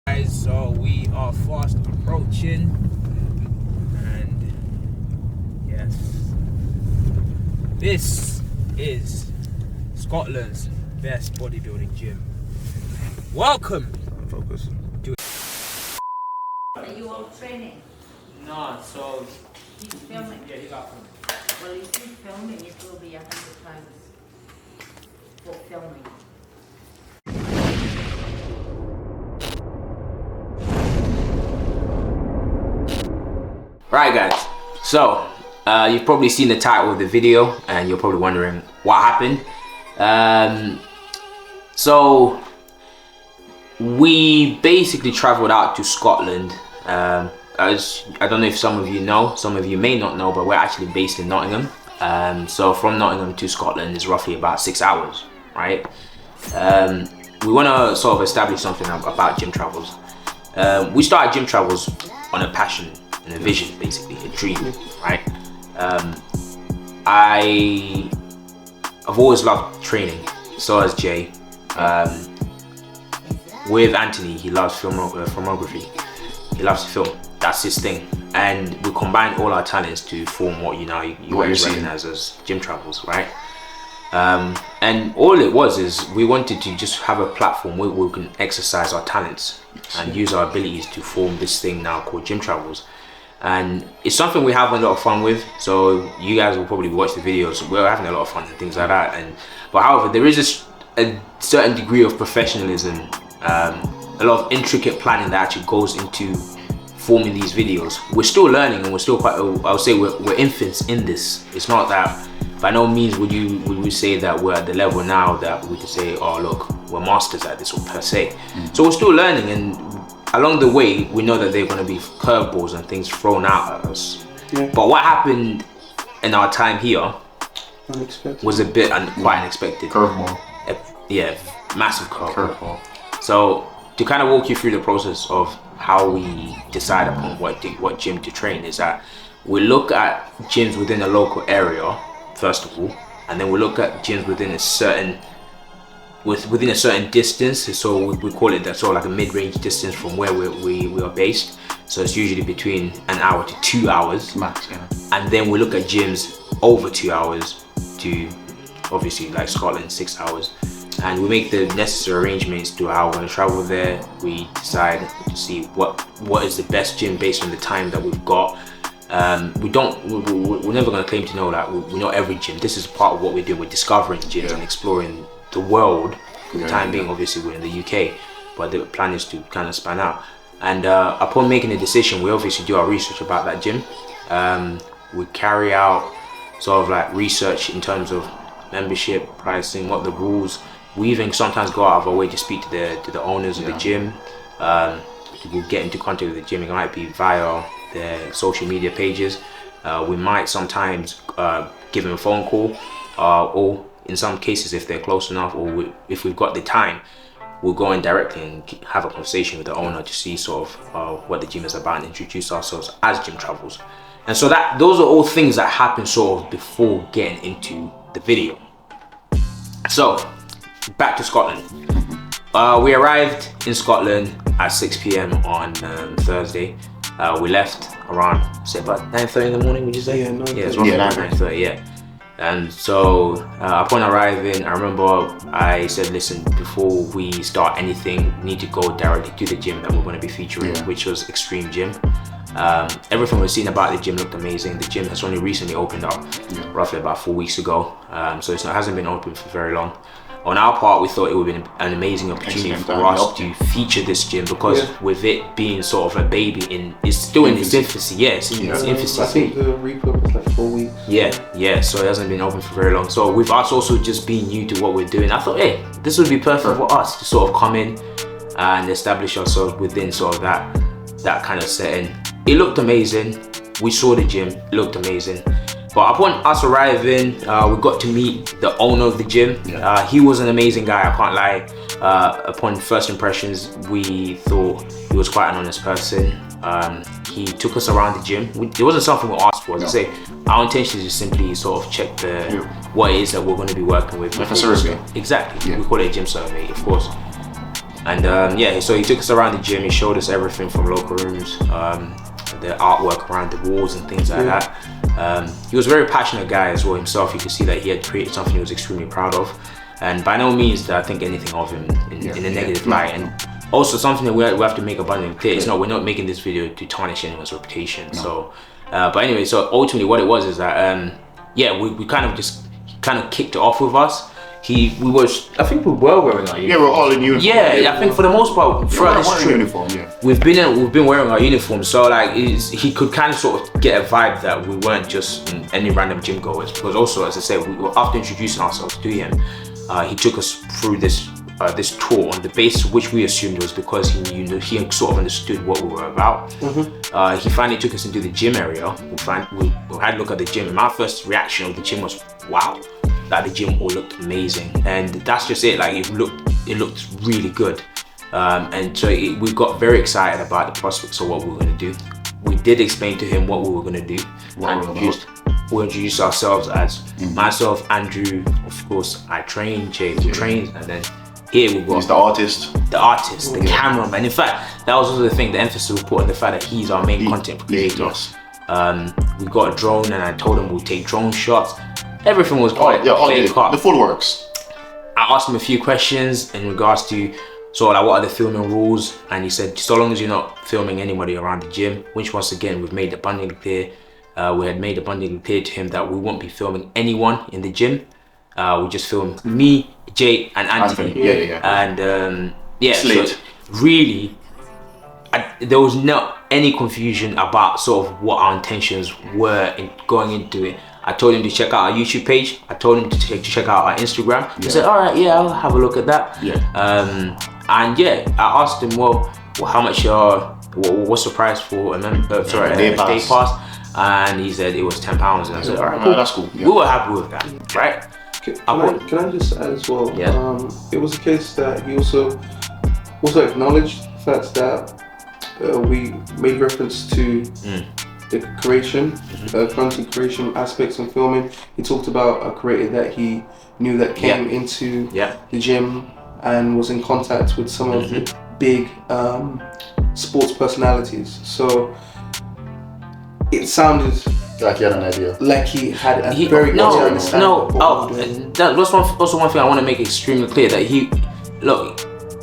Guys, so we are fast approaching, and yes, this is Scotland's best bodybuilding gym. Welcome. Focus. Are you all training? No, so He's filming. yeah, he got filmed. Well, if he's filming, it will be 100 times for filming. Right, guys. So you've probably seen the title of the video, and you're probably wondering what happened. So we basically traveled out to Scotland. As I don't know if some of you know, some of you may not know, but we're actually based in Nottingham. So from Nottingham to Scotland is roughly about 6 hours, right? We want to sort of establish something about gym travels. We started gym travels on a passion and a vision, basically a dream, right? I've always loved training. So has Jay. With Anthony, he loves filmography. He loves to film. That's his thing. And we combined all our talents to form what you guys recognize as gym travels, right? And all it was is we wanted to just have a platform where we can exercise our talents and use our abilities to form this thing now called gym travels. And it's something we have a lot of fun with, so you guys will probably watch the videos. We're having a lot of fun and things like that. But however, there is a certain degree of professionalism, a lot of intricate planning that actually goes into forming these videos. We're still learning, and we're still quite, I would say we're infants in this. It's not that, by no means would we say that we're at the level now that we can say, oh look, we're masters at this per se. So we're still learning, and along the way, we know that there are going to be curveballs and things thrown out at us. Yeah. But what happened in our time here was a bit quite unexpected. Curveball. Yeah, massive curveball. So to kind of walk you through the process of how we decide upon what gym to train is that we look at gyms within a local area first of all, and then we look at gyms within a certain distance. So we call it that sort of like a mid-range distance from where we are based. So it's usually between an hour to 2 hours max, yeah. And then we look at gyms over 2 hours to obviously like Scotland 6 hours, and we make the necessary arrangements to how we're going to travel there. We decide to see what is the best gym based on the time that we've got. We're never going to claim to know that we know every gym. This is part of what we're doing. We're discovering gyms and exploring the world. For the time being, obviously we're in the UK, but the plan is to kind of span out. And upon making a decision, we obviously do our research about that gym. We carry out sort of like research in terms of membership, pricing, what the rules. We even sometimes go out of our way to speak to the owners of the gym. We'll get into contact with the gym. It might be via their social media pages. We might sometimes give them a phone call, or in some cases, if they're close enough, or if we've got the time, we'll go in directly and have a conversation with the owner to see sort of what the gym is about and introduce ourselves as gym travels. And so those are all things that happen sort of before getting into the video. So back to Scotland. We arrived in Scotland at 6 p.m. on Thursday. We left around, say, about 9:30 in the morning, would you say? Yeah, 9:30. Yeah, it's roughly 9:30, yeah. And so upon arriving, I remember I said, listen, before we start anything, we need to go directly to the gym that we're going to be featuring, which was Extreme Gym. Everything we've seen about the gym looked amazing. The gym has only recently opened up, roughly about 4 weeks ago. So it hasn't been open for very long. On our part, we thought it would be an amazing opportunity for us to feature this gym, because with it being sort of a baby it's still in its infancy. Yes, in its infancy. I think the repurpose was like 4 weeks. Yeah. So it hasn't been open for very long. So with us also just being new to what we're doing, I thought, hey, this would be perfect for us to sort of come in and establish ourselves within sort of that kind of setting. It looked amazing. We saw the gym. It looked amazing. But upon us arriving, we got to meet the owner of the gym. He was an amazing guy, I can't lie. Upon first impressions, we thought he was quite an honest person. He took us around the gym. It wasn't something we asked for. Say, our intention is to simply sort of check what it is that we're going to be working with. Like a survey. Exactly. We call it a gym survey, of course. And yeah, so he took us around the gym. He showed us everything from locker rooms, the artwork around the walls and things like that. He was a very passionate guy as well himself. You could see that he had created something he was extremely proud of, and by no means did I think anything of him in a negative light. And also something that we have to make abundantly clear, it's not, we're not making this video to tarnish anyone's reputation. So but anyway, so ultimately what it was is that yeah, we kind of kicked it off with us. I think we were wearing our uniform. Yeah, we're all in uniform. Yeah, I think for the most part throughout this trip, uniform, we've been wearing our uniform. So like, he could kind of sort of get a vibe that we weren't just any random gym goers. Because also, as I said, after introducing ourselves to him, he took us through this tour on the basis of which we assumed was because he sort of understood what we were about. He finally took us into the gym area. We had a look at the gym, and my first reaction of the gym was, wow. Like the gym all looked amazing, and that's just it. Like it looked really good, and so we got very excited about the prospects of what we were going to do. We did explain to him what we were going to do. We introduced ourselves as myself, Andrew, of course. I train, Jay trains, and then here we got he's the artist, the cameraman. In fact, that was also the thing. The emphasis we put on the fact that he's our main content creator. We got a drone, and I told him we'll take drone shots. Everything was quite clear cut. The full works. I asked him a few questions in regards to sort of like what are the filming rules, and he said so long as you're not filming anybody around the gym, which once again we've made abundantly clear. We had made abundantly clear to him that we won't be filming anyone in the gym. We just film me, Jay, and Anthony. And yeah, so really, there was not any confusion about sort of what our intentions were in going into it. I told him to check out our YouTube page. I told him to check out our Instagram. He said, all right, yeah, I'll have a look at that. And yeah, I asked him, well, how much, what's the price for a day pass? And he said it was £10. And I said, all right, cool. That's cool. We were happy with that, right? Can I just add as well? Yeah. It was a case that he also acknowledged the fact that we made reference to the content creation aspects and filming. He talked about a creator that he knew that came into the gym and was in contact with some of the big sports personalities. So it sounded like he had an idea. Like he had a very good understanding. That's also one thing I want to make extremely clear, that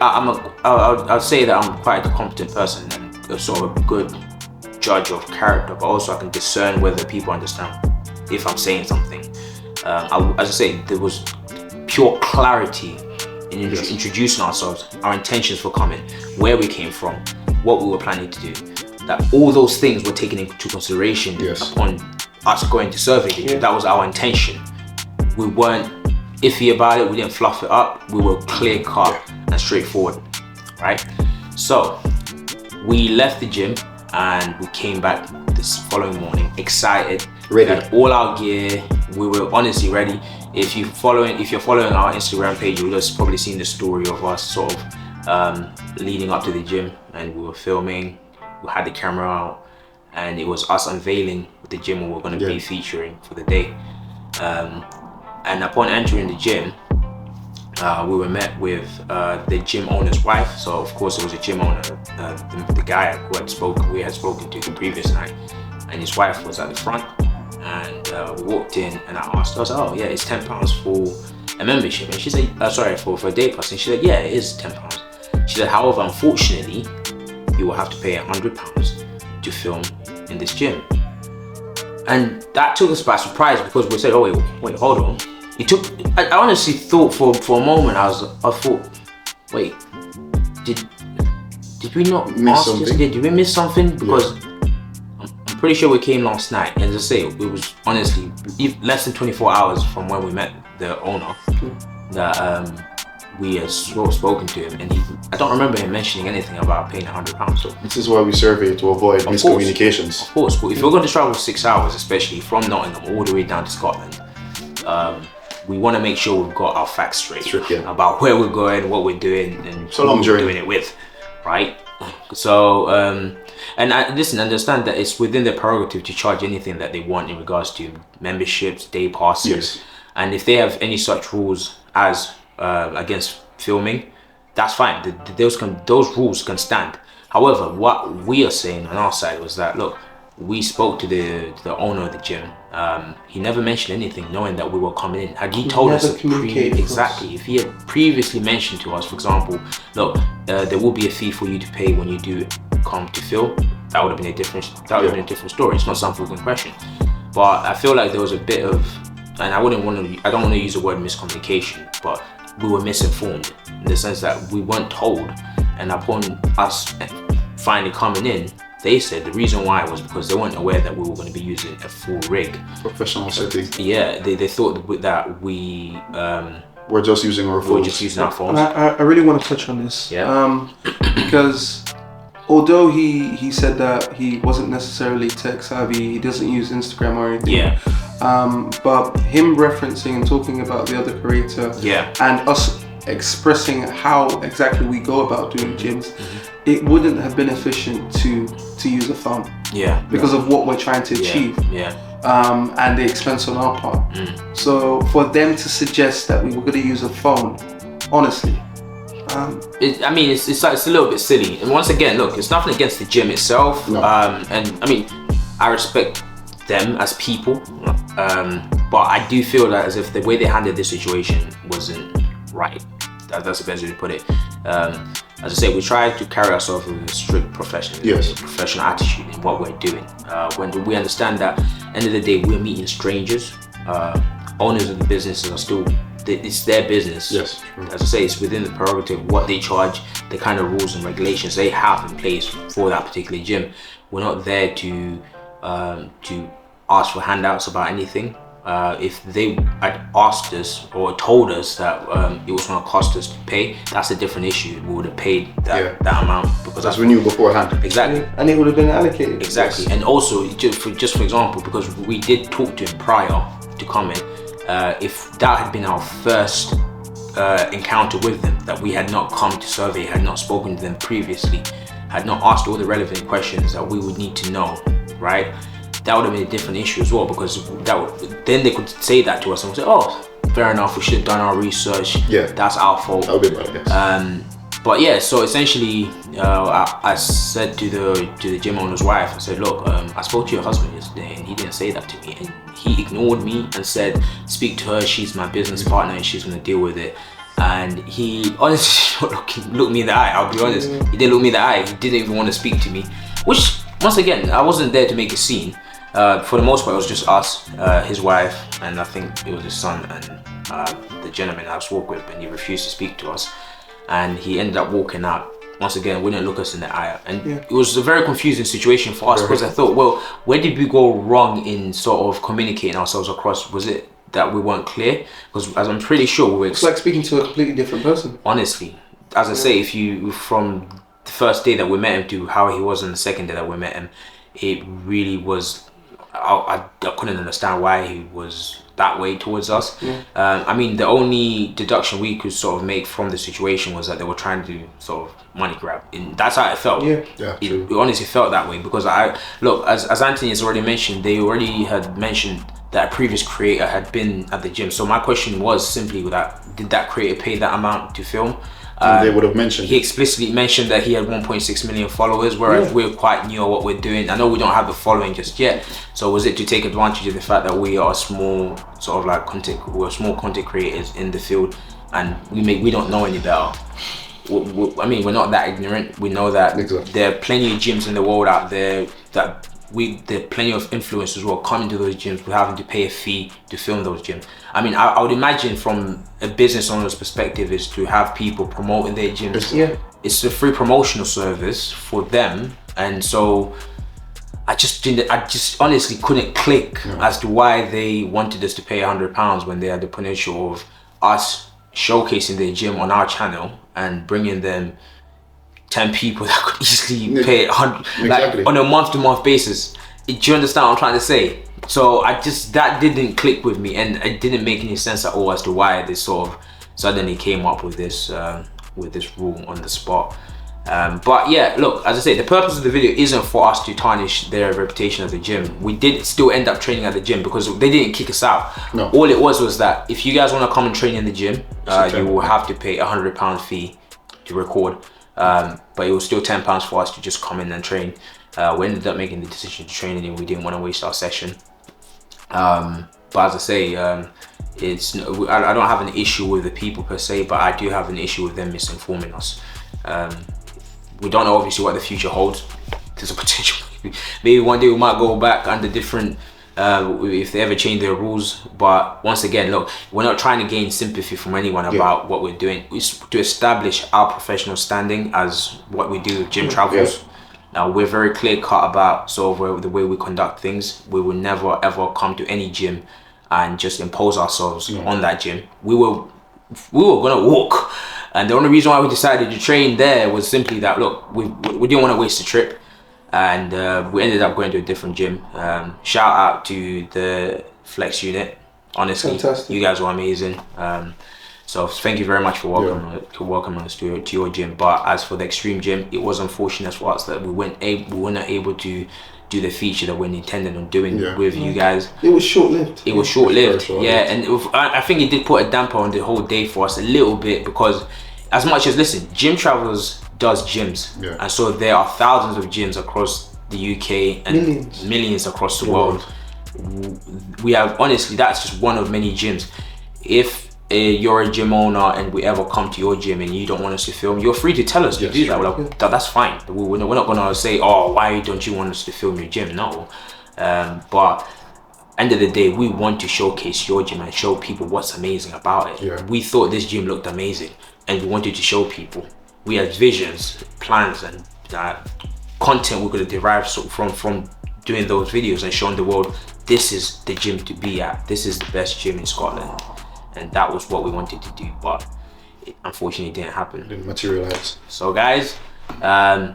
I'll say that I'm quite a competent person and a sort of a good judge of character, but also I can discern whether people understand if I'm saying something. As I say, there was pure clarity in introducing ourselves, our intentions for coming, where we came from, what we were planning to do. That all those things were taken into consideration upon us going to survey the gym. That was our intention. We weren't iffy about it. We didn't fluff it up. We were clear cut and straightforward, right? So we left the gym and we came back this following morning, excited, ready. We had all our gear. We were honestly ready. If you're following our Instagram page, you'll have probably seen the story of us sort of leading up to the gym, and we were filming. We had the camera out, and it was us unveiling the gym we were going to be featuring for the day. And upon entering the gym, we were met with the gym owner's wife. So of course it was a gym owner, the guy we had spoken to the previous night, and his wife was at the front. And we walked in, and I asked her, I was like, oh yeah, it's £10 for a membership. And she said, sorry, for a day pass. And she said, yeah, it is £10. She said, however, unfortunately, you will have to pay £100 to film in this gym. And that took us by surprise, because we said, oh wait, hold on. I honestly thought for a moment, I thought, wait, did we not miss something? Did we miss something? Because I'm pretty sure we came last night, and as I say, it was honestly less than 24 hours from when we met the owner that we had spoken to him, and I don't remember him mentioning anything about paying £100. So this is why we survey, to avoid miscommunications. Of course, but if you're going to travel 6 hours, especially from Nottingham all the way down to Scotland, we want to make sure we've got our facts straight about where we're going, what we're doing, and who we're doing it with, right? So, and understand that it's within their prerogative to charge anything that they want in regards to memberships, day passes, and if they have any such rules as against filming, that's fine. Those rules can stand. However, what we are saying on our side was that, look, we spoke to the owner of the gym. He never mentioned anything, knowing that we were coming in. Had he told us exactly, if he had previously mentioned to us, for example, look, there will be a fee for you to pay when you do come to film, that would have been a different story. It's not something we can question. But I feel like there was a bit of, and I don't want to use the word miscommunication, but we were misinformed in the sense that we weren't told. And upon us finally coming in, they said the reason why was because they weren't aware that we were going to be using a full rig. Professional setting. Yeah, they thought that we we're just using our phones. We're just using our phones. I really want to touch on this. Yeah. Because although he said that he wasn't necessarily tech savvy, he doesn't use Instagram or anything. Yeah. But him referencing and talking about the other creator, yeah, and us expressing how exactly we go about doing gyms, it wouldn't have been efficient to use a phone. Yeah. Because of what we're trying to achieve. Yeah. And the expense on our part. So for them to suggest that we were going to use a phone, honestly, I mean, it's a little bit silly. And once again, look, it's nothing against the gym itself. No. And I mean, I respect them as people, but I do feel that as if the way they handled this situation wasn't right. That's the best way to put it. As I say, we try to carry ourselves with a strict professional attitude in what we're doing. When we understand that, end of the day, we're meeting strangers. Owners of the businesses are still, it's their business. Yes. As I say, it's within the prerogative of what they charge, the kind of rules and regulations they have in place for that particular gym. We're not there to ask for handouts about anything. If they had asked us or told us that it was going to cost us to pay, that's a different issue. We would have paid that amount because as we knew beforehand. Exactly. And it would have been allocated. Exactly. Yes. And also, just for example, because we did talk to him prior to coming, if that had been our first encounter with them, that we had not come to survey, had not spoken to them previously, had not asked all the relevant questions that we would need to know, right? That would have been a different issue as well, because then they could say that to us and say, oh, fair enough, we should have done our research. Yeah. That's our fault. That would be bad, yes. But yeah, so essentially, I said to the gym owner's wife, I said, look, I spoke to your husband yesterday and he didn't say that to me. And he ignored me and said, speak to her, she's my business partner and she's gonna deal with it. And he honestly looked me in the eye, I'll be honest. He didn't look me in the eye, he didn't even want to speak to me. Which, once again, I wasn't there to make a scene. For the most part, it was just us, his wife, and I think it was his son and the gentleman I was walking with, and he refused to speak to us. And he ended up walking out. Once again, wouldn't look us in the eye. And it was a very confusing situation for us because I thought, well, where did we go wrong in sort of communicating ourselves across? Was it that we weren't clear? Because as I'm pretty sure we were... It's like speaking to a completely different person. Honestly. As I say, if you, from the first day that we met him to how he was on the second day that we met him, it really was... I couldn't understand why he was that way towards us. I mean, the only deduction we could sort of make from the situation was that they were trying to sort of money grab. And that's how it felt. It honestly felt that way because look, as Anthony has already mentioned, they already had mentioned that a previous creator had been at the gym. So my question was simply that, did that creator pay that amount to film? They would have mentioned. He explicitly mentioned that he had 1.6 million followers, whereas we're quite new at what we're doing. I know we don't have the following just yet. So was it to take advantage of the fact that we are small, sort of like we're small content creators in the field, and we don't know any better. I mean, we're not that ignorant. We know that there are plenty of gyms in the world out there that there are plenty of influencers who are coming to those gyms, we're having to pay a fee to film those gyms. I mean, I would imagine from a business owner's perspective is to have people promoting their gyms. It's a free promotional service for them, and so I just honestly couldn't click as to why they wanted us to pay £100 when they had the potential of us showcasing their gym on our channel and bringing them 10 people that could easily pay 100 like on a month-to-month basis. Do you understand what I'm trying to say? So that didn't click with me, and it didn't make any sense at all as to why they sort of suddenly came up with this rule on the spot. But yeah, look, as I say, the purpose of the video isn't for us to tarnish their reputation as a gym. We did still end up training at the gym because they didn't kick us out. All it was that if you guys want to come and train in the gym, you will have to pay £100 fee record. But it was still £10 for us to just come in and train. We ended up making the decision to train, and we didn't want to waste our session. But as I say, I don't have an issue with the people per se, but I do have an issue with them misinforming us. We don't know obviously what the future holds. There's a potential, maybe one day we might go back under different, if they ever change their rules. But once again, look, we're not trying to gain sympathy from anyone about what we're doing. It's to establish our professional standing as what we do with gym travels. Now, we're very clear cut about sort of the way we conduct things. We will never ever come to any gym and just impose ourselves on that gym. We were gonna walk, and the only reason why we decided to train there was simply that, look, we didn't want to waste the trip, and we ended up going to a different gym. Shout out to the Flex unit. Honestly, fantastic. You guys were amazing. So thank you very much for welcoming us to your gym. But as for the Extreme Gym, it was unfortunate for us that we weren't able to do the feature that we're intended on doing with you guys. It was short-lived. It was short-lived, and I think it did put a damper on the whole day for us a little bit, because as much as, listen, Gym Travels does gyms, and so there are thousands of gyms across the UK and millions across the world. We have, honestly, that's just one of many gyms. If you're a gym owner and we ever come to your gym and you don't want us to film, you're free to tell us to do that. We're like, that's fine. We're not gonna say, oh, why don't you want us to film your gym? No. But end of the day, we want to showcase your gym and show people what's amazing about it. We thought this gym looked amazing and we wanted to show people. We had visions, plans, and content we're gonna derive from doing those videos and showing the world, this is the gym to be at. This is the best gym in Scotland. And that was what we wanted to do, but it unfortunately didn't happen. It didn't materialize. So guys, I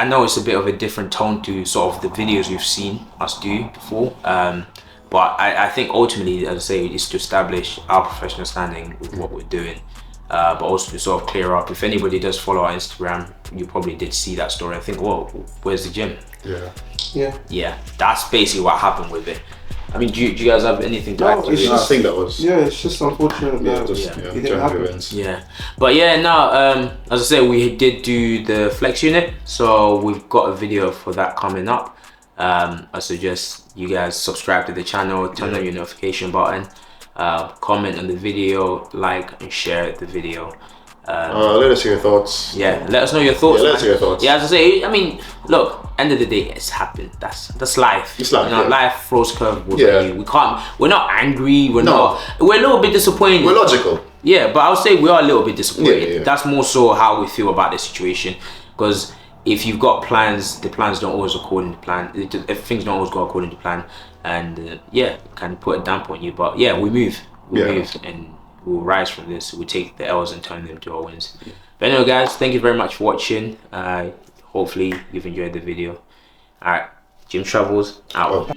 know it's a bit of a different tone to sort of the videos we've seen us do before, but I think ultimately, as I say, it's to establish our professional standing with what we're doing, but also to sort of clear up. If anybody does follow our Instagram, you probably did see that story. I think, whoa, where's the gym? Yeah, that's basically what happened with it. I mean, do you guys have anything to add to it? I think that was... Yeah, it's just unfortunate that it didn't happen. But yeah, no, as I said, we did do the Flex unit, so we've got a video for that coming up. I suggest you guys subscribe to the channel, turn on your notification button, comment on the video, like and share the video. Let us hear your thoughts. Let us know your thoughts. Let us hear your thoughts. As I say, I mean, look, end of the day, it's happened. That's life. It's life. You know, life throws curveballs at you. We're not angry. We're a little bit disappointed. We're logical. Yeah, but I would say we are a little bit disappointed. That's more so how we feel about the situation. Because if you've got plans, the plans don't always go according to plan. Things don't always go according to plan, and it can put a damper on you. But yeah, we move, and we'll rise from this. We'll take the L's and turn them to our wins. But anyway, guys, thank you very much for watching. Hopefully you've enjoyed the video. Alright, Gym Travels out.